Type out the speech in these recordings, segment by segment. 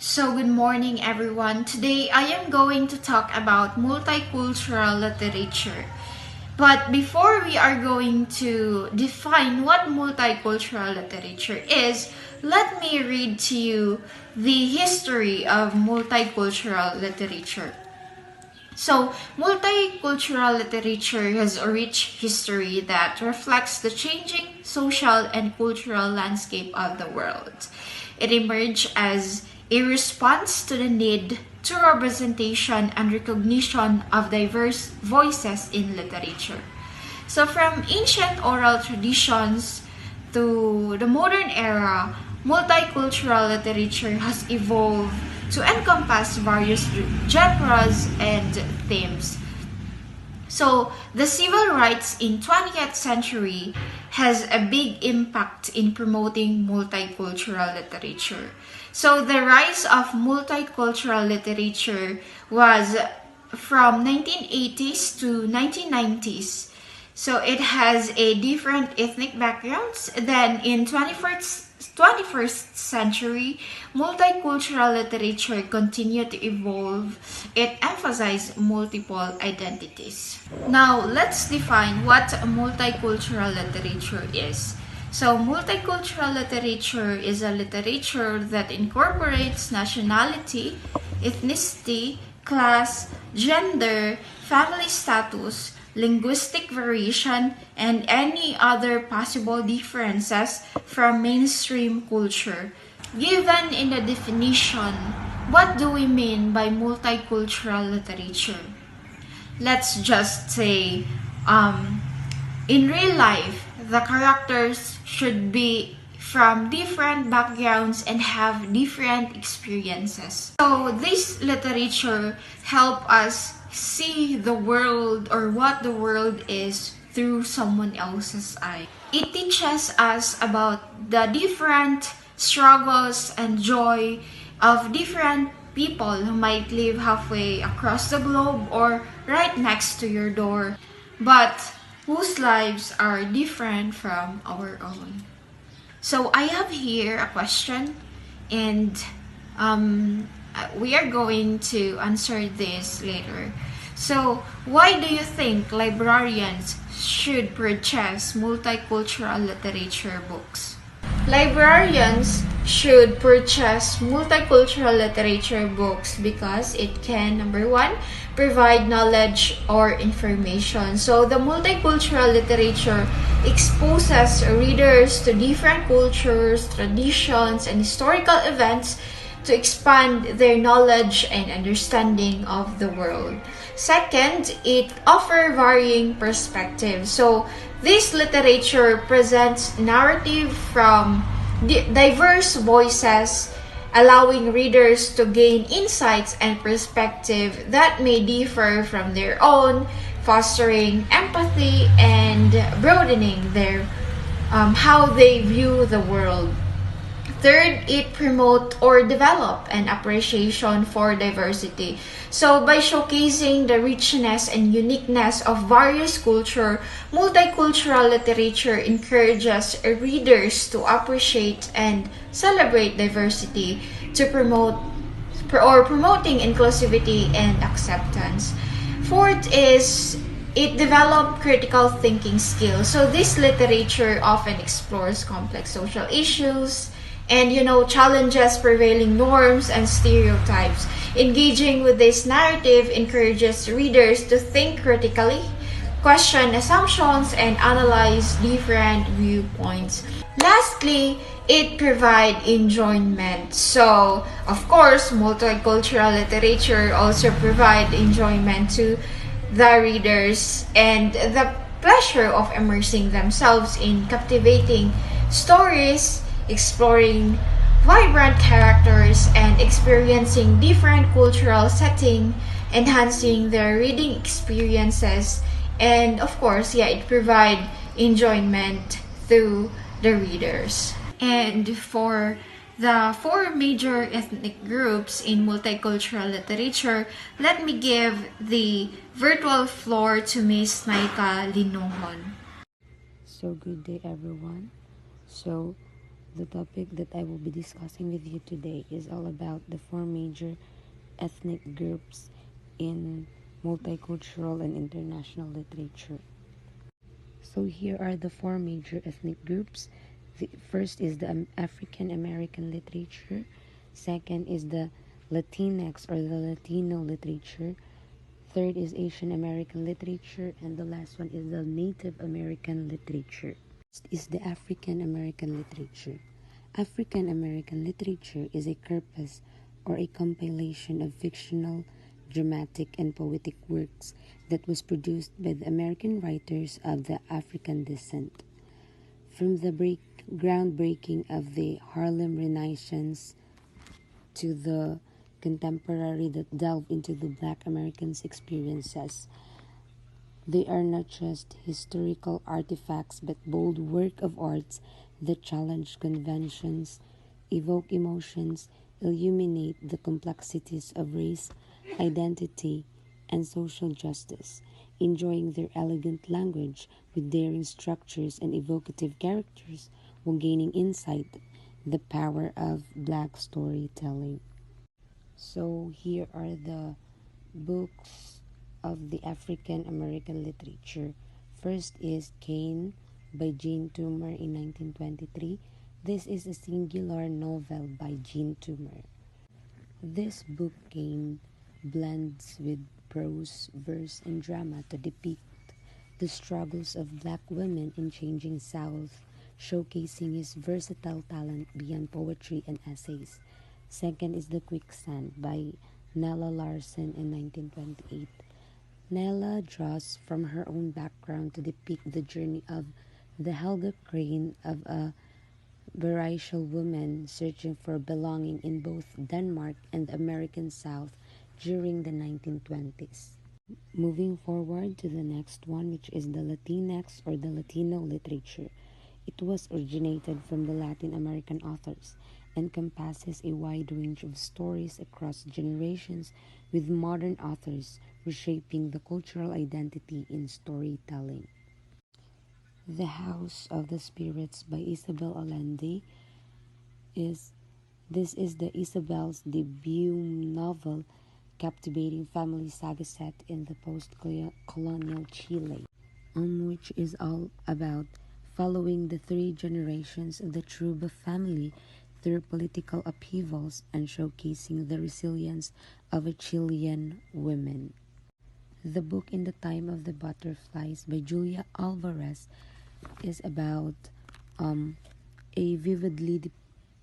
So good morning everyone. Today I am going to talk about multicultural literature. But before we are going to define what multicultural literature is, let me read to you the history of multicultural literature. So, multicultural literature has a rich history that reflects the changing social and cultural landscape of the world. It emerged as a response to the need to representation and recognition of diverse voices in literature. So, from ancient oral traditions to the modern era, multicultural literature has evolved to encompass various genres and themes. So, the civil rights in 20th century has a big impact in promoting multicultural literature. So, the rise of multicultural literature was from 1980s to 1990s. So it has a different ethnic backgrounds. Then in 21st century, multicultural literature continued to evolve. It emphasized multiple identities. Now, let's define what multicultural literature is. So, multicultural literature is a literature that incorporates nationality, ethnicity, class, gender, family status, linguistic variation, and any other possible differences from mainstream culture. Given in the definition, what do we mean by multicultural literature? Let's just say, in real life, the characters should be from different backgrounds and have different experiences. So this literature help us see the world or what the world is through someone else's eye. It teaches us about the different struggles and joy of different people who might live halfway across the globe or right next to your door, but whose lives are different from our own. So I have here a question, and we are going to answer this later. So, why do you think librarians should purchase multicultural literature books? Librarians should purchase multicultural literature books because it can, number one, provide knowledge or information. So the multicultural literature exposes readers to different cultures, traditions, and historical events to expand their knowledge and understanding of the world. Second, it offers varying perspectives. So this literature presents narrative from diverse voices, allowing readers to gain insights and perspective that may differ from their own, fostering empathy and broadening their how they view the world. Third, it promote or develop an appreciation for diversity. So by showcasing the richness and uniqueness of various culture, multicultural literature encourages readers to appreciate and celebrate diversity to promoting inclusivity and acceptance. Fourth is it developed critical thinking skills. So this literature often explores complex social issues and challenges prevailing norms and stereotypes. Engaging with this narrative encourages readers to think critically, question assumptions, and analyze different viewpoints. Lastly, it provides enjoyment. So, of course, multicultural literature also provides enjoyment to the readers and the pleasure of immersing themselves in captivating stories, exploring vibrant characters, and experiencing different cultural settings, enhancing their reading experiences, and of course, it provides enjoyment through the readers. And for the four major ethnic groups in multicultural literature, let me give the virtual floor to Miss Naika Linohon. So good day everyone. So The topic that I will be discussing with you today is all about the four major ethnic groups in multicultural and international literature. So here are the four major ethnic groups. The first is the African American literature. Second is the Latinx or the Latino literature. Third is Asian American literature, and the last one is the Native American literature. Next is the African American literature. African American literature is a corpus or a compilation of fictional, dramatic, and poetic works that was produced by the American writers of the African descent. From the groundbreaking of the Harlem Renaissance to the contemporary that delve into the Black Americans' experiences, they are not just historical artifacts but bold work of arts that challenge conventions, evoke emotions, illuminate the complexities of race, identity, and social justice, enjoying their elegant language with daring structures and evocative characters while gaining insight the power of Black storytelling. So here are the books of the African American literature. First is Cain by Jean Toomer in 1923. This is a singular novel by Jean Toomer. This book, Cain, blends with prose, verse, and drama to depict the struggles of black women in changing South, showcasing his versatile talent beyond poetry and essays. Second is The Quicksand by Nella Larson in 1928. Nella draws from her own background to depict the journey of the Helga Crane of a biracial woman searching for belonging in both Denmark and the American South during the 1920s. Moving forward to the next one, which is the Latinx or the Latino literature. It was originated from the Latin American authors, encompasses a wide range of stories across generations, with modern authors reshaping the cultural identity in storytelling. The House of the Spirits by Isabel Allende is this is the Isabel's debut novel, captivating family saga set in the post-colonial Chile, which is all about following the three generations of the Truba family through political upheavals and showcasing the resilience of a Chilean women. The book In the Time of the Butterflies by Julia Alvarez is about a vividly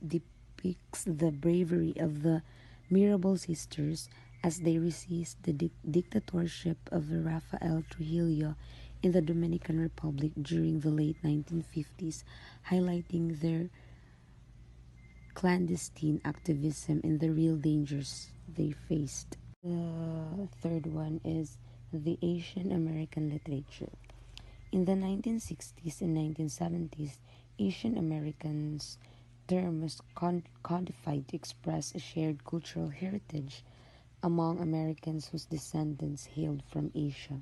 depicts the bravery of the Mirabal sisters as they resist the dictatorship of Rafael Trujillo in the Dominican Republic during the late 1950s, highlighting their clandestine activism and the real dangers they faced. The third one is the Asian American literature. In the 1960s and 1970s, Asian Americans term was codified to express a shared cultural heritage among Americans whose descendants hailed from Asia.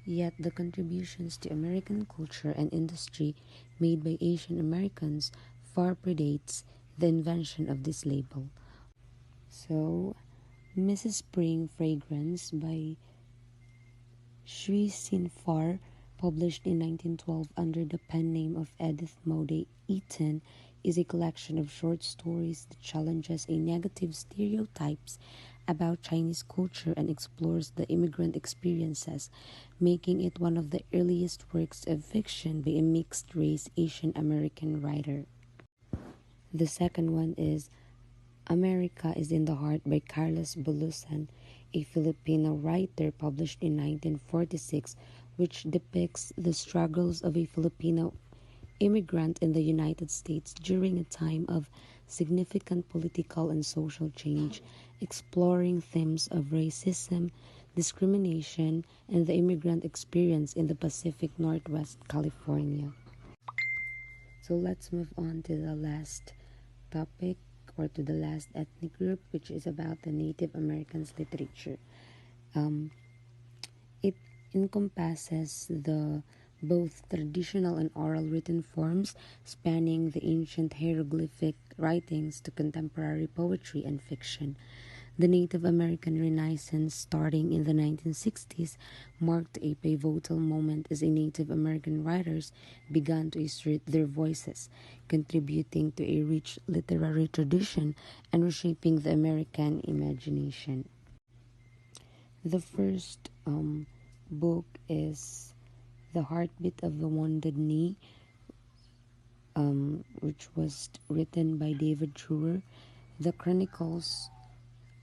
Yet the contributions to American culture and industry made by Asian Americans far predates the invention of this label. So, Mrs. Spring Fragrance by Sri Sinfar, published in 1912 under the pen name of Edith Mode Eaton, is a collection of short stories that challenges a negative stereotypes about Chinese culture and explores the immigrant experiences, making it one of the earliest works of fiction by a mixed-race Asian American writer. The second one is America is in the Heart by Carlos Bulusan, a Filipino writer, published in 1946, which depicts the struggles of a Filipino immigrant in the United States during a time of significant political and social change, exploring themes of racism, discrimination, and the immigrant experience in the Pacific Northwest, California. So let's move on to the last topic, or to the last ethnic group, which is about the Native Americans literature. It encompasses the both traditional and oral written forms spanning the ancient hieroglyphic writings to contemporary poetry and fiction. The Native American Renaissance, starting in the 1960s, marked a pivotal moment as Native American writers began to assert their voices, contributing to a rich literary tradition and reshaping the American imagination. The first book is The Heartbeat of the Wounded Knee, which was written by David Truer. The chronicles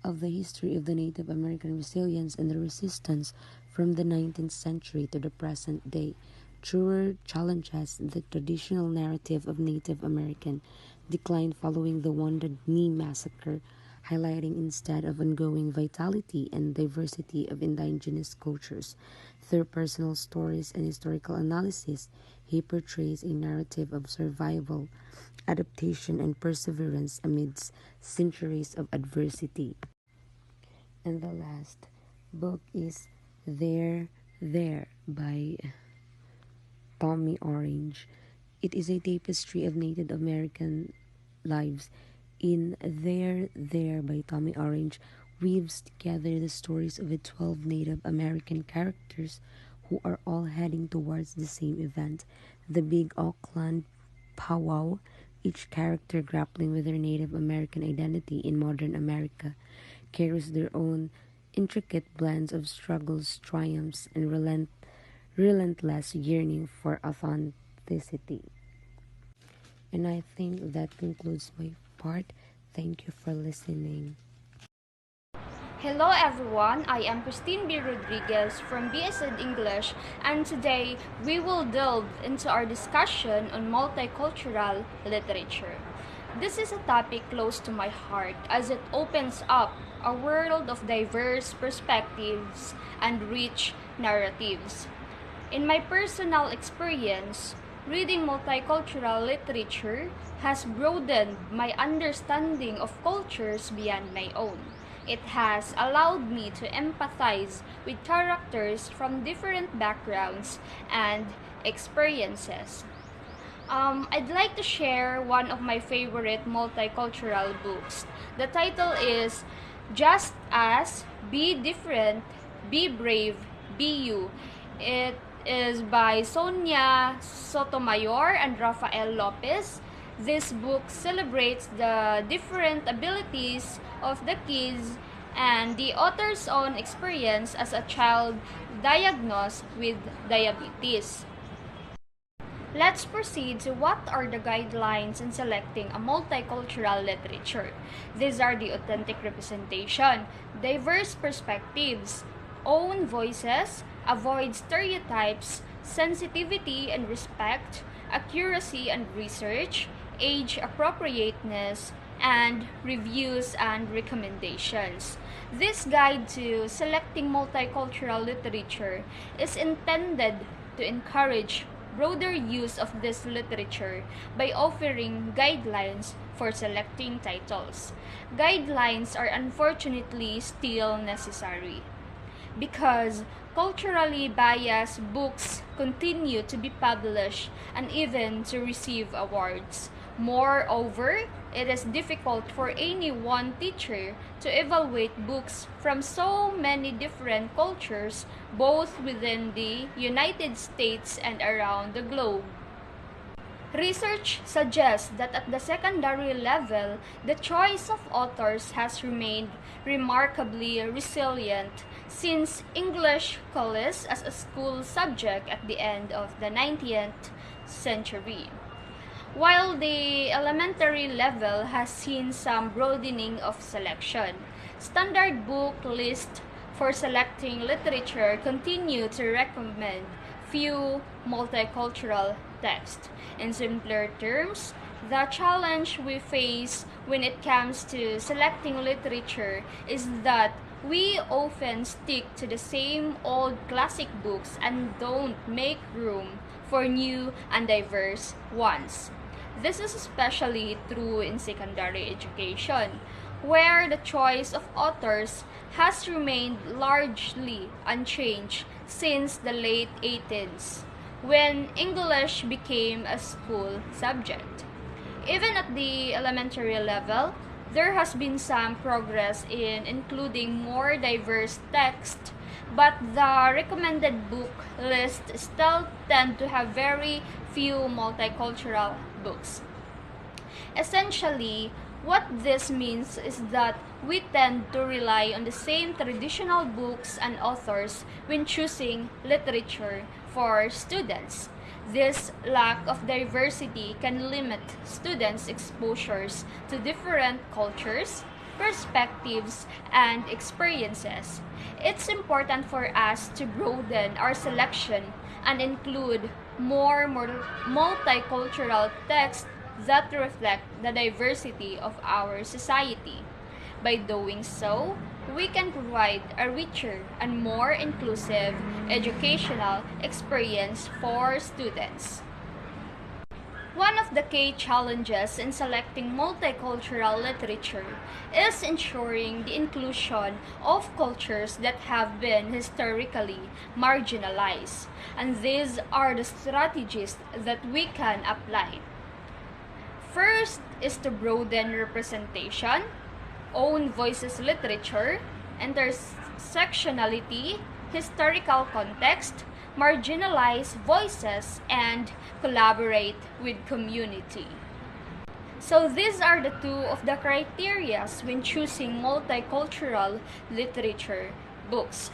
of the history of the Native American resilience and the resistance from the 19th century to the present day. Truer challenges the traditional narrative of Native American decline following the Wounded Knee massacre, highlighting instead of ongoing vitality and diversity of indigenous cultures. Through personal stories and historical analysis, he portrays a narrative of survival, adaptation, and perseverance amidst centuries of adversity. And the last book is There by Tommy Orange. It is a tapestry of Native American lives. In There by Tommy Orange weaves together the stories of the 12 Native American characters who are all heading towards the same event, the Big Auckland Powwow, each character grappling with their Native American identity in modern America, carries their own intricate blends of struggles, triumphs, and relentless yearning for authenticity. And I think that concludes my part. Thank you for listening. Hello everyone, I am Christine B. Rodriguez from BSc English, and today we will delve into our discussion on multicultural literature. This is a topic close to my heart as it opens up a world of diverse perspectives and rich narratives. In my personal experience, reading multicultural literature has broadened my understanding of cultures beyond my own. It has allowed me to empathize with characters from different backgrounds and experiences. I'd like to share one of my favorite multicultural books. The title is Just As, Be Different, Be Brave, Be You. It is by Sonia Sotomayor and Rafael Lopez. This book celebrates the different abilities of the kids and the author's own experience as a child diagnosed with diabetes. Let's proceed to what are the guidelines in selecting a multicultural literature. These are the authentic representation, diverse perspectives, own voices, avoid stereotypes, sensitivity and respect, accuracy and research, age appropriateness, and reviews and recommendations. This guide to selecting multicultural literature is intended to encourage broader use of this literature by offering guidelines for selecting titles. Guidelines are unfortunately still necessary because culturally biased books continue to be published and even to receive awards. Moreover, it is difficult for any one teacher to evaluate books from so many different cultures, both within the United States and around the globe. Research suggests that at the secondary level, the choice of authors has remained remarkably resilient since English coalesced as a school subject at the end of the 19th century. While the elementary level has seen some broadening of selection, standard book lists for selecting literature continue to recommend few multicultural texts. In simpler terms, the challenge we face when it comes to selecting literature is that we often stick to the same old classic books and don't make room for new and diverse ones. This is especially true in secondary education, where the choice of authors has remained largely unchanged since the late 18s. when English became a school subject. Even at the elementary level, there has been some progress in including more diverse text, but the recommended book list still tend to have very few multicultural books. Essentially, what this means is that we tend to rely on the same traditional books and authors when choosing literature for students. This lack of diversity can limit students' exposures to different cultures, perspectives, and experiences. It's important for us to broaden our selection and include more multicultural texts that reflect the diversity of our society. By doing so, we can provide a richer and more inclusive educational experience for students. One of the key challenges in selecting multicultural literature is ensuring the inclusion of cultures that have been historically marginalized, and these are the strategies that we can apply. First is to broaden representation, own voices literature, intersectionality, historical context, marginalize voices, and collaborate with community. So these are the two of the criteria when choosing multicultural literature books.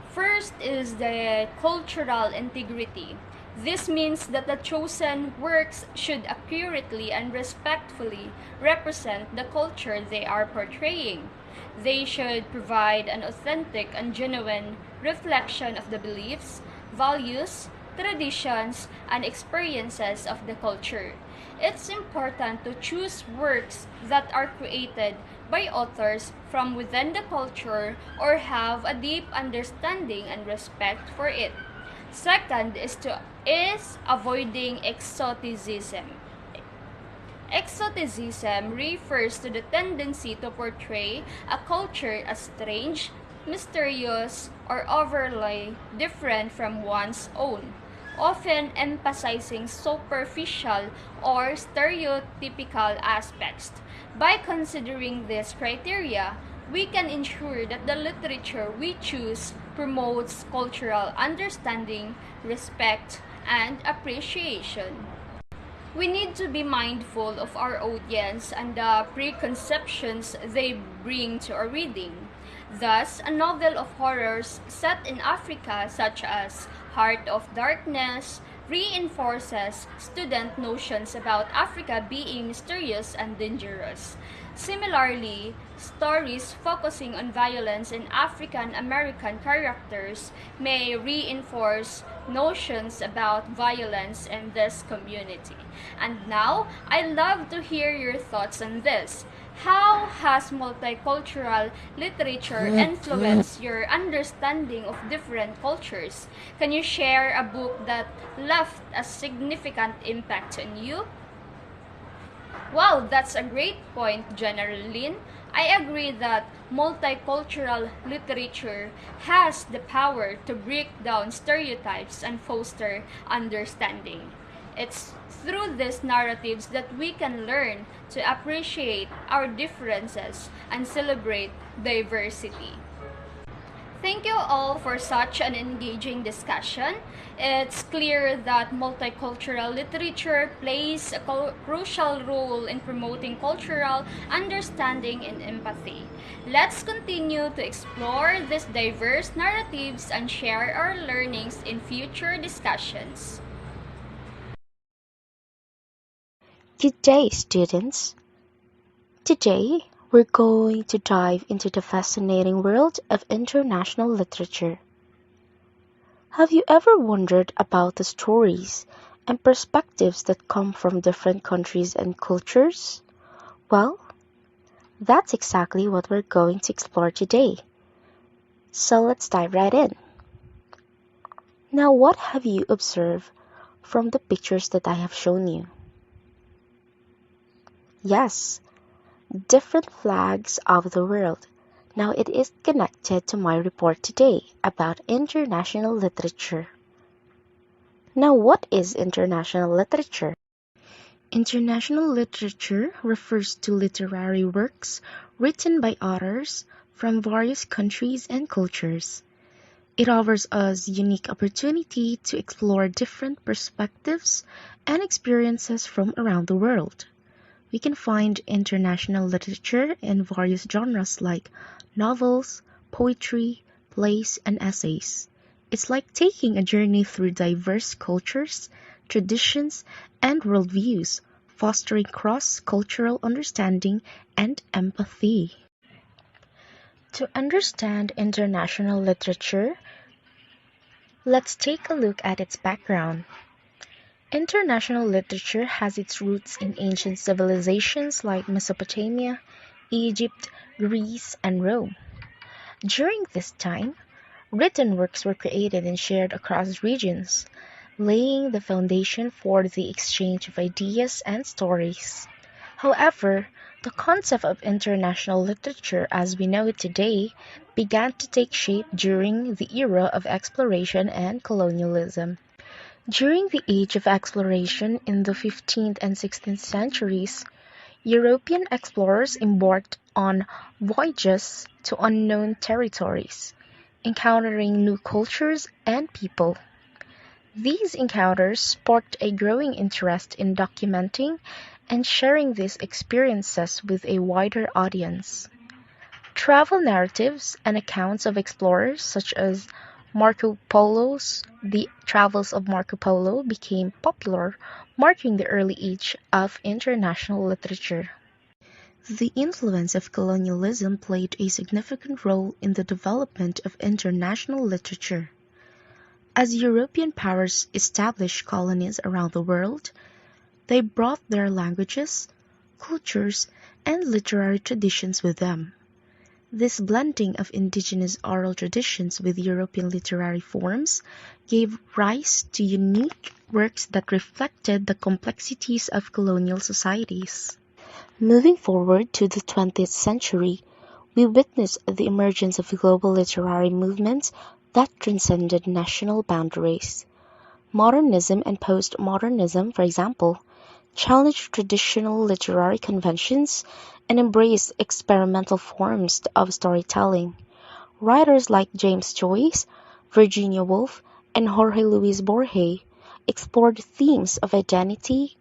First is the cultural integrity. This means that the chosen works should accurately and respectfully represent the culture they are portraying. They should provide an authentic and genuine reflection of the beliefs, values, traditions, and experiences of the culture. It's important to choose works that are created by authors from within the culture or have a deep understanding and respect for it. Second is avoiding exoticism. Exoticism refers to the tendency to portray a culture as strange, mysterious, or overly different from one's own, often emphasizing superficial or stereotypical aspects. By considering these criteria, we can ensure that the literature we choose promotes cultural understanding, respect, and appreciation. We need to be mindful of our audience and the preconceptions they bring to our reading. Thus, a novel of horrors set in Africa, such as Heart of Darkness, reinforces student notions about Africa being mysterious and dangerous. Similarly, stories focusing on violence in African American characters may reinforce notions about violence in this community. And now, I'd love to hear your thoughts on this. How has multicultural literature influenced your understanding of different cultures? Can you share a book that left a significant impact on you? Wow, that's a great point, General Lin. I agree that multicultural literature has the power to break down stereotypes and foster understanding. It's through these narratives that we can learn to appreciate our differences and celebrate diversity. Thank you all for such an engaging discussion. It's clear that multicultural literature plays a crucial role in promoting cultural understanding and empathy. Let's continue to explore these diverse narratives and share our learnings in future discussions. Good day, students. Today, we're going to dive into the fascinating world of international literature. Have you ever wondered about the stories and perspectives that come from different countries and cultures? Well, that's exactly what we're going to explore today. So let's dive right in. Now, what have you observed from the pictures that I have shown you? Yes, different flags of the world. Now it is connected to my report today about international literature. Now, what is international literature? International literature refers to literary works written by authors from various countries and cultures. It offers us unique opportunity to explore different perspectives and experiences from around the world. We can find international literature in various genres like novels, poetry, plays, and essays. It's like taking a journey through diverse cultures, traditions, and worldviews, fostering cross-cultural understanding and empathy. To understand international literature, let's take a look at its background. International literature has its roots in ancient civilizations like Mesopotamia, Egypt, Greece, and Rome. During this time, written works were created and shared across regions, laying the foundation for the exchange of ideas and stories. However, the concept of international literature as we know it today began to take shape during the era of exploration and colonialism. During the age of exploration in the 15th and 16th centuries, European explorers embarked on voyages to unknown territories, encountering new cultures and people. These encounters sparked a growing interest in documenting and sharing these experiences with a wider audience. Travel narratives and accounts of explorers such as The Travels of Marco Polo became popular, marking the early age of international literature. The influence of colonialism played a significant role in the development of international literature. As European powers established colonies around the world, they brought their languages, cultures, and literary traditions with them. This blending of indigenous oral traditions with European literary forms gave rise to unique works that reflected the complexities of colonial societies. Moving forward to the 20th century, we witnessed the emergence of global literary movements that transcended national boundaries. Modernism and postmodernism, for example, challenged traditional literary conventions and embraced experimental forms of storytelling. Writers like James Joyce, Virginia Woolf, and Jorge Luis Borges explored themes of identity,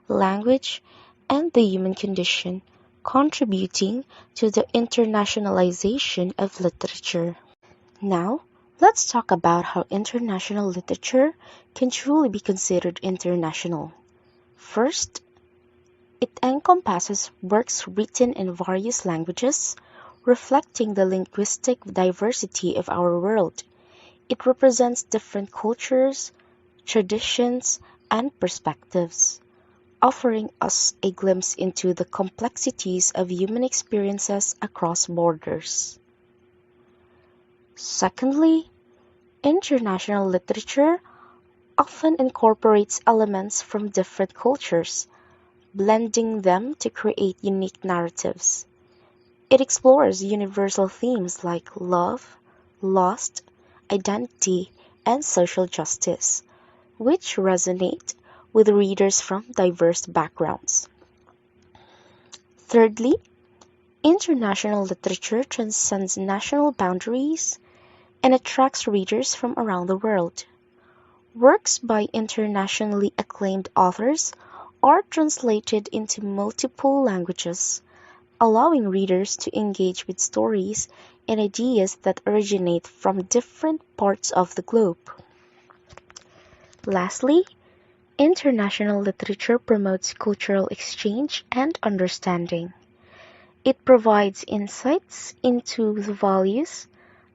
language, and the human condition, contributing to the internationalization of literature. Now, let's talk about how international literature can truly be considered international. First, it encompasses works written in various languages, reflecting the linguistic diversity of our world. It represents different cultures, traditions, and perspectives, offering us a glimpse into the complexities of human experiences across borders. Secondly, international literature often incorporates elements from different cultures, blending them to create unique narratives. It explores universal themes like love, loss, identity, and social justice, which resonate with readers from diverse backgrounds. Thirdly, international literature transcends national boundaries and attracts readers from around the world. Works by internationally acclaimed authors are translated into multiple languages, allowing readers to engage with stories and ideas that originate from different parts of the globe. Lastly, international literature promotes cultural exchange and understanding. It provides insights into the values,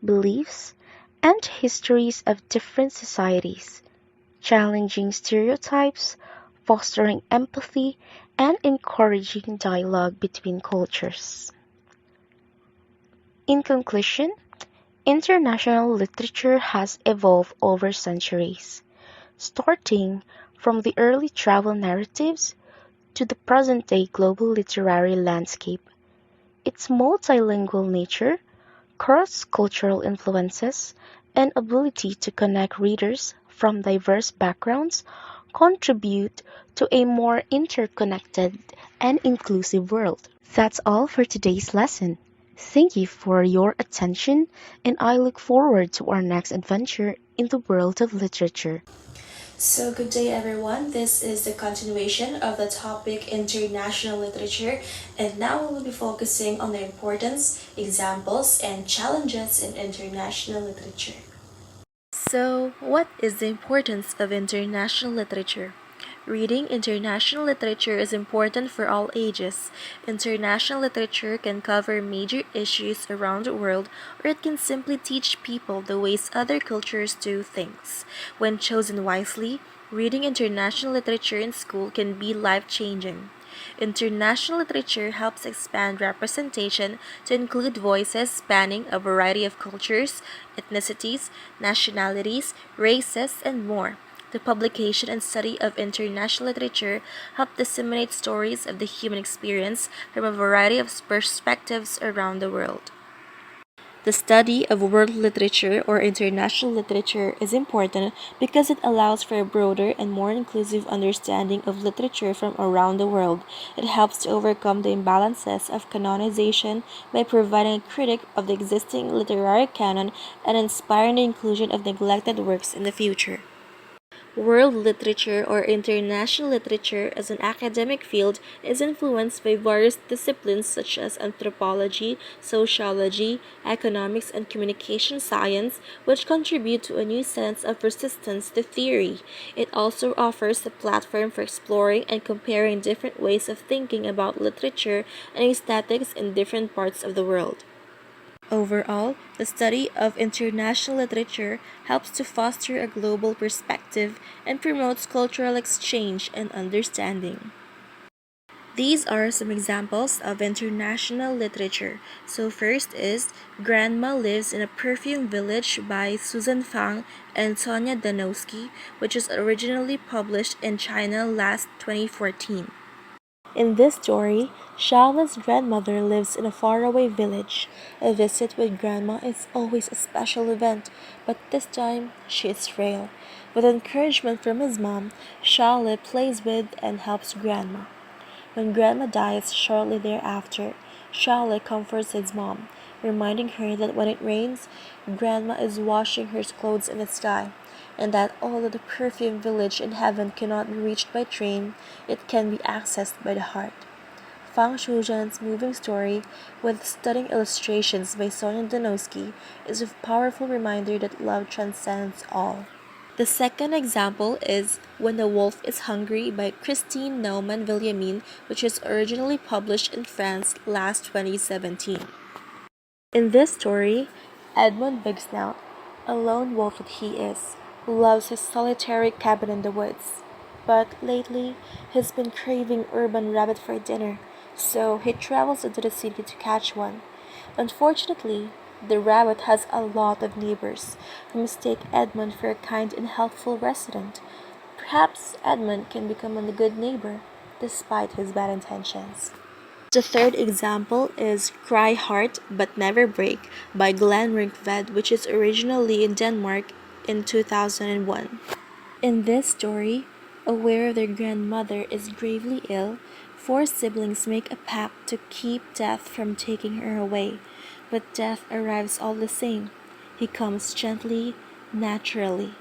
beliefs, and histories of different societies, challenging stereotypes, fostering empathy, and encouraging dialogue between cultures. In conclusion, international literature has evolved over centuries, starting from the early travel narratives to the present-day global literary landscape. Its multilingual nature, cross-cultural influences, and ability to connect readers from diverse backgrounds contribute to a more interconnected and inclusive world. That's all for today's lesson. Thank you for your attention, and I look forward to our next adventure in the world of literature. So, good day everyone. This is the continuation of the topic international literature, and now we will be focusing on the importance, examples, and challenges in international literature. So, what is the importance of international literature? Reading international literature is important for all ages. International literature can cover major issues around the world, or it can simply teach people the ways other cultures do things. When chosen wisely, reading international literature in school can be life-changing. International literature helps expand representation to include voices spanning a variety of cultures, ethnicities, nationalities, races, and more. The publication and study of international literature help disseminate stories of the human experience from a variety of perspectives around the world. The study of world literature or international literature is important because it allows for a broader and more inclusive understanding of literature from around the world. It helps to overcome the imbalances of canonization by providing a critique of the existing literary canon and inspiring the inclusion of neglected works in the future. World literature or international literature as an academic field is influenced by various disciplines such as anthropology, sociology, economics, and communication science, which contribute to a new sense of persistence to theory. It also offers a platform for exploring and comparing different ways of thinking about literature and aesthetics in different parts of the world. Overall, the study of international literature helps to foster a global perspective and promotes cultural exchange and understanding. These are some examples of international literature. So first is Grandma Lives in a Perfume Village by Susan Fang and Sonia Danowski, which was originally published in China last 2014. In this story, Charlotte's grandmother lives in a faraway village. A visit with grandma is always a special event, but this time she is frail. With encouragement from his mom, Charlotte plays with and helps grandma. When grandma dies shortly thereafter, Charlotte comforts his mom, reminding her that when it rains, grandma is washing her clothes in the sky, and that although the perfume village in heaven cannot be reached by train, it can be accessed by the heart. Fang Shujan's moving story, with stunning illustrations by Sonia Danowski, is a powerful reminder that love transcends all. The second example is When the Wolf is Hungry by Christine Naumann Villamin, which was originally published in France last 2017. In this story, Edmund Bigsnout, a lone wolf that he is, loves his solitary cabin in the woods. But lately, he's been craving urban rabbit for dinner, so he travels into the city to catch one. Unfortunately, the rabbit has a lot of neighbors who mistake Edmund for a kind and helpful resident. Perhaps Edmund can become a good neighbor, despite his bad intentions. The third example is Cry Heart But Never Break by Glenn Rinkved, which is originally in Denmark in 2001. In this story, aware their grandmother is gravely ill, four siblings make a pact to keep death from taking her away, but death arrives all the same. He comes gently, naturally,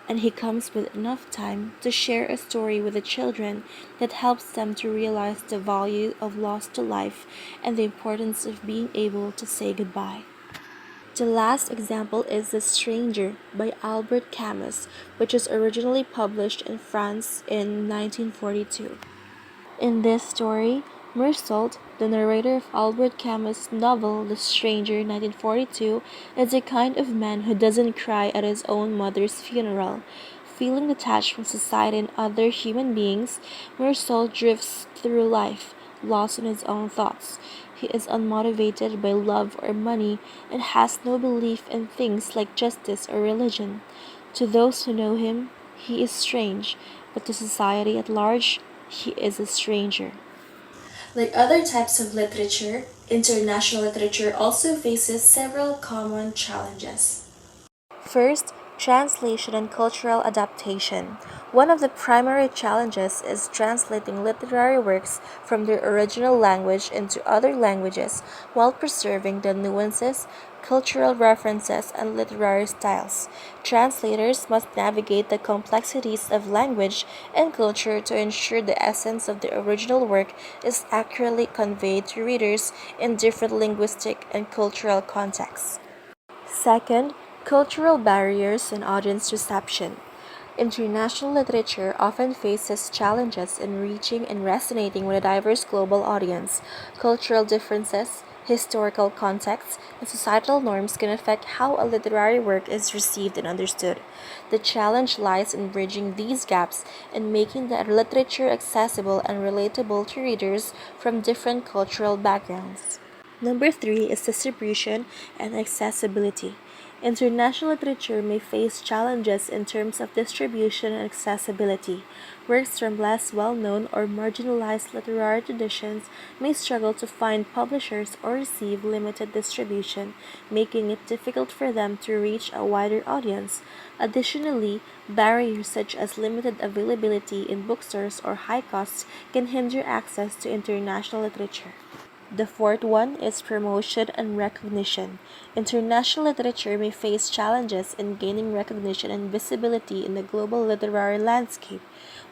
and he comes with enough time to share a story with the children that helps them to realize the value of loss to life and the importance of being able to say goodbye. The last example is The Stranger by Albert Camus, which was originally published in France in 1942. In this story, Mersault, the narrator of Albert Camus' novel The Stranger 1942, is a kind of man who doesn't cry at his own mother's funeral. Feeling detached from society and other human beings, Mersault drifts through life, lost in his own thoughts. He is unmotivated by love or money and has no belief in things like justice or religion. To those who know him, he is strange, but to society at large, he is a stranger. Like other types of literature, international literature also faces several common challenges. First, Translation and cultural adaptation. One of the primary challenges is translating literary works from their original language into other languages while preserving the nuances, cultural references, and literary styles. Translators must navigate the complexities of language and culture to ensure the essence of the original work is accurately conveyed to readers in different linguistic and cultural contexts. Second, cultural barriers and audience reception. International literature often faces challenges in reaching and resonating with a diverse global audience. Cultural differences, historical contexts, and societal norms can affect how a literary work is received and understood. The challenge lies in bridging these gaps and making the literature accessible and relatable to readers from different cultural backgrounds. Number three is distribution and accessibility. International literature may face challenges in terms of distribution and accessibility. Works from less well known or marginalized literary traditions may struggle to find publishers or receive limited distribution, making it difficult for them to reach a wider audience. Additionally, barriers such as limited availability in bookstores or high costs can hinder access to international literature. The fourth one is promotion and recognition. International literature may face challenges in gaining recognition and visibility in the global literary landscape.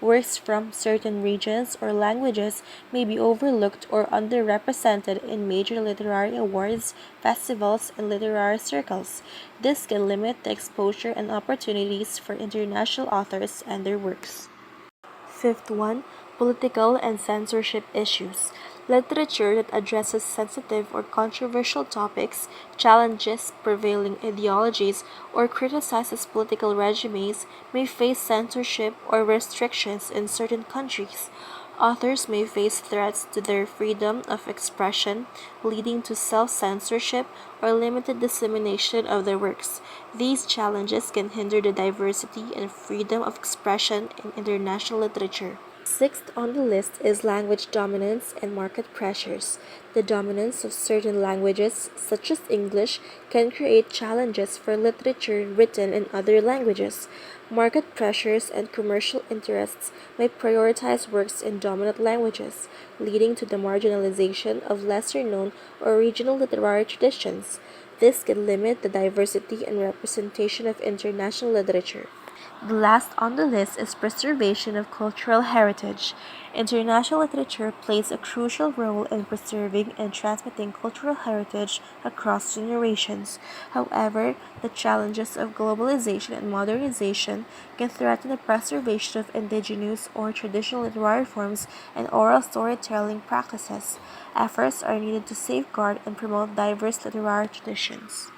Works from certain regions or languages may be overlooked or underrepresented in major literary awards, festivals, and literary circles. This can limit the exposure and opportunities for international authors and their works. Fifth one, political and censorship issues. Literature that addresses sensitive or controversial topics, challenges prevailing ideologies, or criticizes political regimes may face censorship or restrictions in certain countries. Authors may face threats to their freedom of expression, leading to self censorship or limited dissemination of their works. These challenges can hinder the diversity and freedom of expression in international literature. Sixth on the list is language dominance and market pressures. The dominance of certain languages, such as English, can create challenges for literature written in other languages. Market pressures and commercial interests may prioritize works in dominant languages, leading to the marginalization of lesser known or regional literary traditions. This can limit the diversity and representation of international literature. The last on the list is preservation of cultural heritage. International literature plays a crucial role in preserving and transmitting cultural heritage across generations. However, the challenges of globalization and modernization can threaten the preservation of indigenous or traditional literary forms and oral storytelling practices. Efforts are needed to safeguard and promote diverse literary traditions.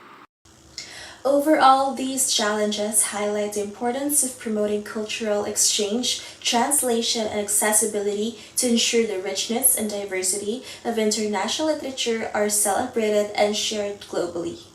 Overall, these challenges highlight the importance of promoting cultural exchange, translation, and accessibility to ensure the richness and diversity of international literature are celebrated and shared globally.